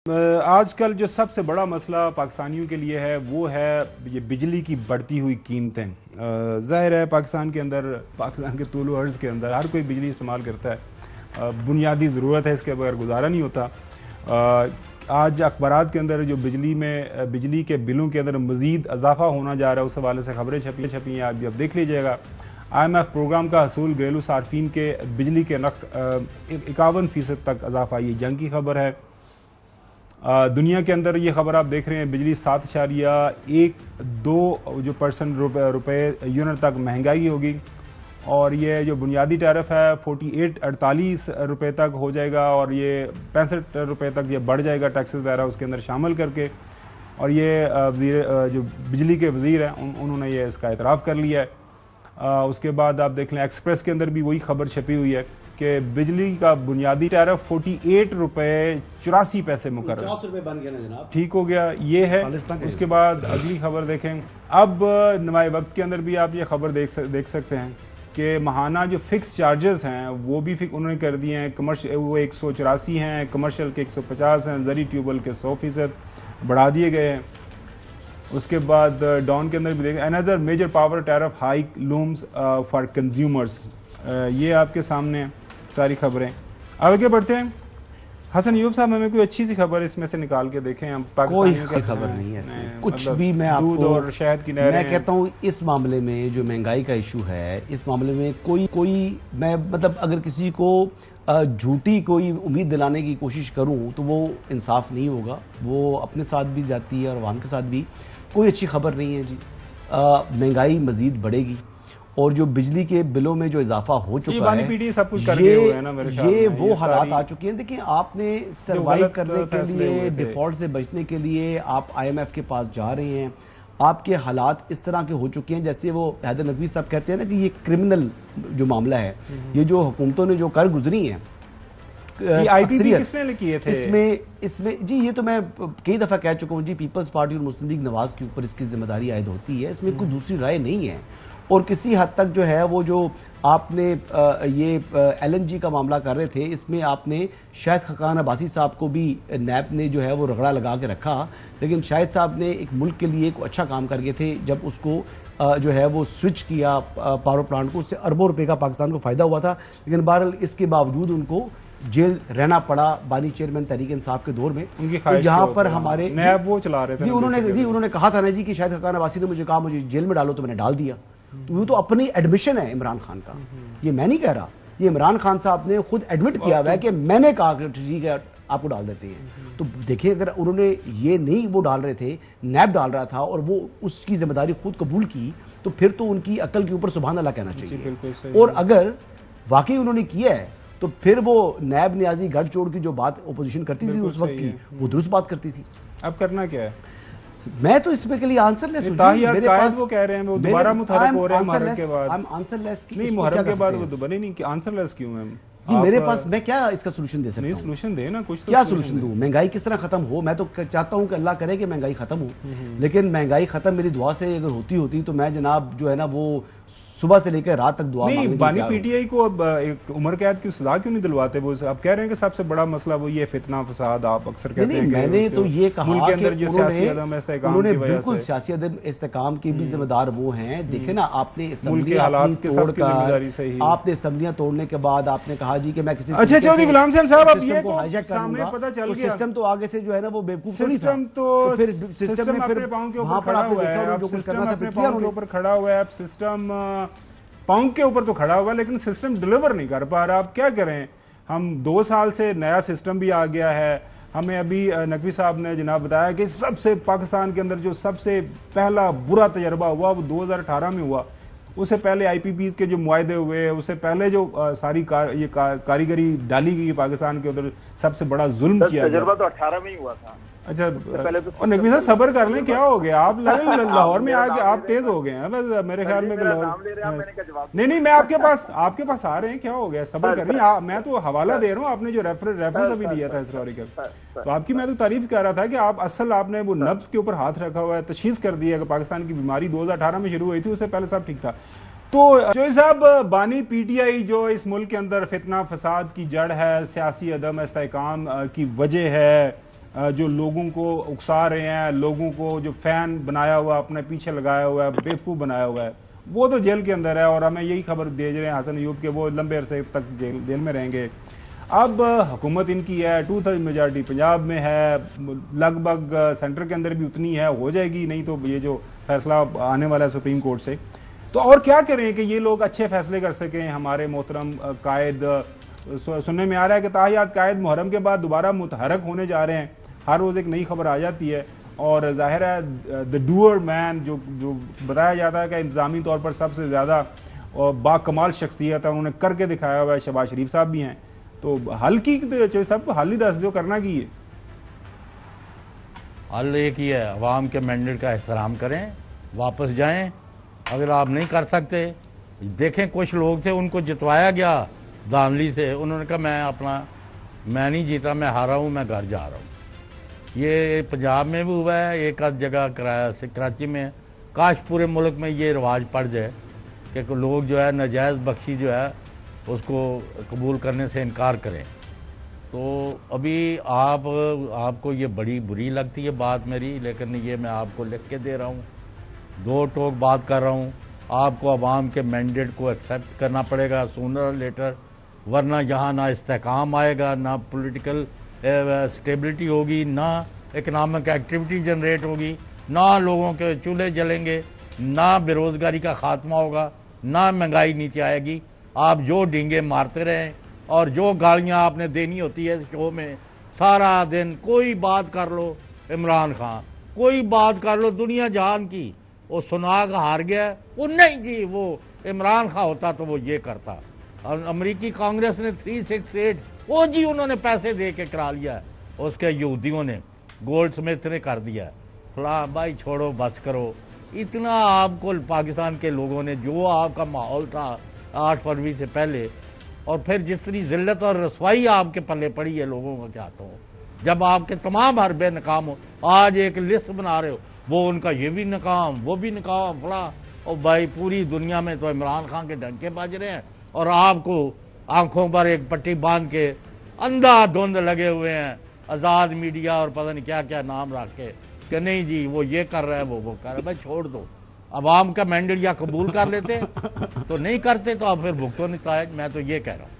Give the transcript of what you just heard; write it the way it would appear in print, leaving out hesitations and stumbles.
آج کل جو سب سے بڑا مسئلہ پاکستانیوں کے لیے ہے وہ ہے یہ بجلی کی بڑھتی ہوئی قیمتیں۔ ظاہر ہے پاکستان کے طول و عرض کے اندر ہر کوئی بجلی استعمال کرتا ہے، بنیادی ضرورت ہے، اس کے بغیر گزارا نہیں ہوتا۔ آج اخبارات کے اندر جو بجلی کے بلوں کے اندر مزید اضافہ ہونا جا رہا ہے، اس حوالے سے خبریں چھپی ہیں، آپ دیکھ لیجئے گا۔ IMF پروگرام کا حصول گھریلو صارفین کے بجلی کے نرخ 51% تک اضافہ، یہ جنگ کی خبر ہے۔ دنیا کے اندر یہ خبر آپ دیکھ رہے ہیں، بجلی 7.12% روپے یونٹ تک مہنگائی ہوگی، اور یہ جو بنیادی ٹیرف ہے 48 روپے تک ہو جائے گا، اور یہ 65 روپے تک یہ بڑھ جائے گا، ٹیکسز وغیرہ اس کے اندر شامل کر کے۔ اور یہ جو بجلی کے وزیر ہیں انہوں نے یہ اس کا اعتراف کر لیا ہے۔ اس کے بعد آپ دیکھ لیں ایکسپریس کے اندر بھی وہی خبر چھپی ہوئی ہے کہ بجلی کا بنیادی ٹیرف 48 روپے 84 پیسے مقرر، 50 روپے بن گیا نا جناب، ٹھیک ہو گیا، یہ ہے۔ اس کے بعد اگلی خبر دیکھیں، اب نمائے وقت کے اندر بھی آپ یہ خبر دیکھ سکتے ہیں کہ ماہانہ جو فکس چارجز ہیں وہ بھی انہوں نے کر دیے ہیں، وہ 184 ہیں، کمرشل کے 150 ہیں، زرعی ٹیوبل کے 100% بڑھا دیے گئے ہیں۔ اس کے بعد ڈاؤن کے اندر بھی دیکھیں، another major power tariff hike looms for consumers، یہ آپ کے سامنے ہیں ساری خبریں۔ آگے بڑھتے ہیں، حسن ایوب صاحب ہمیں کوئی اچھی سی خبر اس میں سے نکال کے دیکھیں۔ ہم کوئی خبر نہیں ہے اس میں کچھ بھی، میں آپ دودھ اور شہد کی نہریں، میں کہتا ہوں اس معاملے میں جو مہنگائی کا ایشو ہے، اس معاملے میں کوئی میں مطلب اگر کسی کو جھوٹی کوئی امید دلانے کی کوشش کروں تو وہ انصاف نہیں ہوگا، وہ اپنے ساتھ بھی جاتی ہے اور عوام کے ساتھ بھی۔ کوئی اچھی خبر نہیں ہے جی، مہنگائی مزید بڑھے گی، اور جو بجلی کے بلوں میں جو اضافہ ہو چکا ہے یہ وہ حالات آ چکے ہیں۔ دیکھیں، آپ نے سروائیو کرنے کے لیے، ڈیفالٹ سے بچنے کے لیے آپ IMF کے پاس جا رہے ہیں، آپ کے حالات اس طرح کے ہو چکے ہیں جیسے وہ حیدر نقوی صاحب کہتے ہیں نا کہ یہ کرمنل جو معاملہ ہے، یہ جو حکومتوں نے جو کر گزری ہیں، کس نے کیے تھے اس میں جی، یہ تو میں کئی دفعہ کہہ چکا ہوں جی، پیپلز پارٹی اور مسلم لیگ نواز کے اوپر اس کی ذمہ داری عائد ہوتی ہے، اس میں کوئی دوسری رائے نہیں ہے۔ اور کسی حد تک جو ہے وہ جو آپ نے یہ LNG کا معاملہ کر رہے تھے، اس میں آپ نے شاہد خاقان عباسی صاحب کو بھی نیب نے جو ہے وہ رگڑا لگا کے رکھا، لیکن شاہد صاحب نے ایک ملک کے لیے ایک اچھا کام کر گئے تھے جب اس کو جو ہے وہ سوئچ کیا پاور پلانٹ کو، اس سے اربوں روپے کا پاکستان کو فائدہ ہوا تھا، لیکن بہرحال اس کے باوجود ان کو جیل رہنا پڑا بانی چیئرمین تحریک انصاف کے دور میں۔ یہاں پر ہمارے نیب وہ چلا رہے تھے، انہوں نے کہا تھا نا جی کہ شاہد خاقان عباسی نے مجھے کہا مجھے جیل میں ڈالو، تو میں نے ڈال دیا۔ تو وہ تو اپنی ایڈمیشن ہے عمران خان کا، یہ میں نہیں کہہ رہا، یہ عمران خان صاحب نے خود ایڈمٹ کیا ہوا ہے کہ میں نے کہا کہ ٹھیک ہے آپ کو ڈال دیتے ہیں۔ تو دیکھیں، اگر انہوں نے یہ نہیں وہ ڈال رہے تھے، نیب ڈال رہا تھا، اور وہ اس کی ذمہ داری خود قبول کی، تو پھر تو ان کی عقل کے اوپر سبحان اللہ کہنا چاہیے۔ اور اگر واقعی انہوں نے کیا ہے تو پھر وہ نیب نیازی گڑھ چوڑ کی جو بات اپوزیشن کرتی تھی اس وقت کی، وہ درست بات کرتی تھی۔ اب کرنا کیا ہے؟ میں تو اس میں کے لیے آنسر لیس ہوں، میرے پاس وہ کہہ رہے ہیں وہ دوبارہ متحرک ہو رہے ہیں محرم کے بعد، نہیں محرم کے بعد وہ دوبارہ نہیں، آنسر لیس کیوں ہیں جی؟ میرے پاس میں کیا اس کا سولوشن دے سکتا ہوں؟ سولوشن دے نا، کچھ کیا سولوشن دوں؟ مہنگائی کس طرح ختم ہو؟ میں تو چاہتا ہوں کہ اللہ کرے کہ مہنگائی ختم ہو، لیکن مہنگائی ختم میری دعا سے اگر ہوتی تو میں جناب جو ہے نا وہ صبح سے لے کر رات تک دعا مانگنے کی۔ بانی PTI کو اب ایک عمر قید کی سزا کیوں نہیں دلواتے؟ وہ اب کہہ رہے ہیں کہ سب سے بڑا مسئلہ وہ یہ فتنہ فساد، آپ اکثر کہتے ہیں۔ میں نے تو یہ کہا کہ انہوں نے بالکل سیاسی عدم استحکام کی بھی ذمہ دار وہ ہیں۔ دیکھیں نا، آپ نے اسمبلیاں توڑنے کے بعد آپ نے کہا جی کہ میں کسی اچھا چودھری غلام صاحب اب یہ سامنے پتہ چل گیا، سسٹم تو آگے سے جو ہے نا وہ بیوقوف نہیں تھا، تو پھر سسٹم اپنے پاؤں کے اوپر کھڑا ہوا ہے، اب سسٹم اپنے پاؤں کے اوپر کھڑا ہوا ہے، اب سسٹم پاؤں کے اوپر تو کھڑا ہوا، لیکن سسٹم ڈیلیور نہیں کر پا رہا۔ آپ کیا کریں؟ ہم 2 سال سے نیا سسٹم بھی آ گیا ہے، ہمیں ابھی نقوی صاحب نے جناب بتایا کہ سب سے پاکستان کے اندر جو سب سے پہلا برا تجربہ ہوا وہ 2018 میں ہوا۔ اس سے پہلے IPPs کے جو معاہدے ہوئے، اس سے پہلے جو ساری یہ کاریگری ڈالی گئی پاکستان کے ادھر، سب سے بڑا ظلم کیا گیا۔ تجربہ تو 18 میں ہی ہوا تھا۔ اچھا نقوی صاحب صبر کر لیں، کیا ہو گیا؟ آپ لاہور میں آ کے آپ تیز ہو گئے ہیں، بس میرے خیال میں نہیں، میں آپ کے پاس آ رہے ہیں، کیا ہو گیا؟ صبر کر لیں، میں تو حوالہ دے رہا ہوں، آپ نے جو ریفرنس ابھی دیا تھا ہسٹوریکل، تو آپ کی میں تو تعریف کر رہا تھا کہ آپ نے وہ نبض کے اوپر ہاتھ رکھا ہوا ہے، تشخیص کر دی ہے کہ پاکستان کی بیماری 2018 میں شروع ہوئی تھی، اس سے پہلے سب ٹھیک تھا۔ تو چوہدری صاحب، بانی PTI جو اس ملک کے اندر فتنہ فساد کی جڑ ہے، سیاسی عدم استحکام کی وجہ ہے، جو لوگوں کو اکسا رہے ہیں، لوگوں کو جو فین بنایا ہوا اپنے پیچھے لگایا ہوا ہے، بیوقوف بنایا ہوا ہے، وہ تو جیل کے اندر ہے، اور ہمیں یہی خبر دے رہے ہیں حسن ایوب کہ وہ لمبے عرصے تک جیل میں رہیں گے۔ اب حکومت ان کی ہے، 2/3 میجارٹی پنجاب میں ہے، لگ بھگ سینٹر کے اندر بھی اتنی ہے، ہو جائے گی، نہیں تو یہ جو فیصلہ آنے والا ہے سپریم کورٹ سے، تو اور کیا کریں کہ یہ لوگ اچھے فیصلے کر سکیں۔ ہمارے محترم قائد، سننے میں آ رہا ہے کہ تاحیات قائد محرم کے بعد دوبارہ متحرک ہونے جا رہے ہیں، ہر روز ایک نئی خبر آ جاتی ہے، اور ظاہر ہے دا ڈوئر مین جو بتایا جاتا ہے کہ انتظامی طور پر سب سے زیادہ با کمال شخصیت ہے، انہوں نے کر کے دکھایا ہوا ہے، شہباز شریف صاحب بھی ہیں، تو حل کی سب کو حل ہی دس جو کرنا کی ہے۔ حل ایک ہی ہے، عوام کے مینڈیٹ کا احترام کریں، واپس جائیں۔ اگر آپ نہیں کر سکتے، دیکھیں کچھ لوگ تھے ان کو جتوایا گیا دانلی سے، انہوں نے کہا میں نہیں جیتا، میں ہارا ہوں، میں گھر جا رہا ہوں۔ یہ پنجاب میں بھی ہوا ہے، ایک آدھ جگہ کراچی میں، کاش پورے ملک میں یہ رواج پڑ جائے کہ لوگ جو ہے ناجائز بخشی جو ہے اس کو قبول کرنے سے انکار کریں۔ تو ابھی آپ کو یہ بڑی بری لگتی ہے بات میری، لیکن یہ میں آپ کو لکھ کے دے رہا ہوں، دو ٹوک بات کر رہا ہوں۔ آپ کو عوام کے مینڈیٹ کو ایکسیپٹ کرنا پڑے گا سونر لیٹر، ورنہ یہاں نہ استحکام آئے گا، نہ پولیٹیکل سٹیبلٹی ہوگی، نہ اکنامک ایکٹیویٹی جنریٹ ہوگی، نہ لوگوں کے چولہے جلیں گے، نہ بے روزگاری کا خاتمہ ہوگا، نہ مہنگائی نیچے آئے گی۔ آپ جو ڈینگے مارتے رہیں اور جو گالیاں آپ نے دینی ہوتی ہے شو میں، سارا دن کوئی بات کر لو عمران خان، کوئی بات کر لو دنیا جہان کی، وہ سنا کا ہار گیا، وہ نہیں جی وہ عمران خان ہوتا تو وہ یہ کرتا۔ اور امریکی کانگریس نے 368 وہ جی انہوں نے پیسے دے کے کرا لیا ہے، اس کے یہودیوں نے، گولڈ سمتھ نے کر دیا ہے، فلاں بھائی چھوڑو بس کرو۔ اتنا آپ کو پاکستان کے لوگوں نے، جو آپ کا ماحول تھا 8 فروری سے پہلے، اور پھر جس طرح ذلت اور رسوائی آپ کے پلے پڑی ہے لوگوں کو چاہتا ہوں، جب آپ کے تمام حربے ناکام ہو، آج ایک لسٹ بنا رہے ہو، وہ ان کا یہ بھی ناکام، وہ بھی ناکام، فلاں، اور بھائی پوری دنیا میں تو عمران خان کے ڈنکے بج رہے ہیں، اور آپ کو آنکھوں پر ایک پٹی باندھ کے اندھا دھند لگے ہوئے ہیں، آزاد میڈیا اور پتہ نہیں کیا کیا نام رکھ کے کہ نہیں جی وہ یہ کر رہا ہے، وہ کر رہا ہے۔ بھائی چھوڑ دو، عوام کا مینڈیٹ یا قبول کر لیتے تو نہیں کرتے تو اب پھر بھگتو نتائج، میں تو یہ کہہ رہا ہوں۔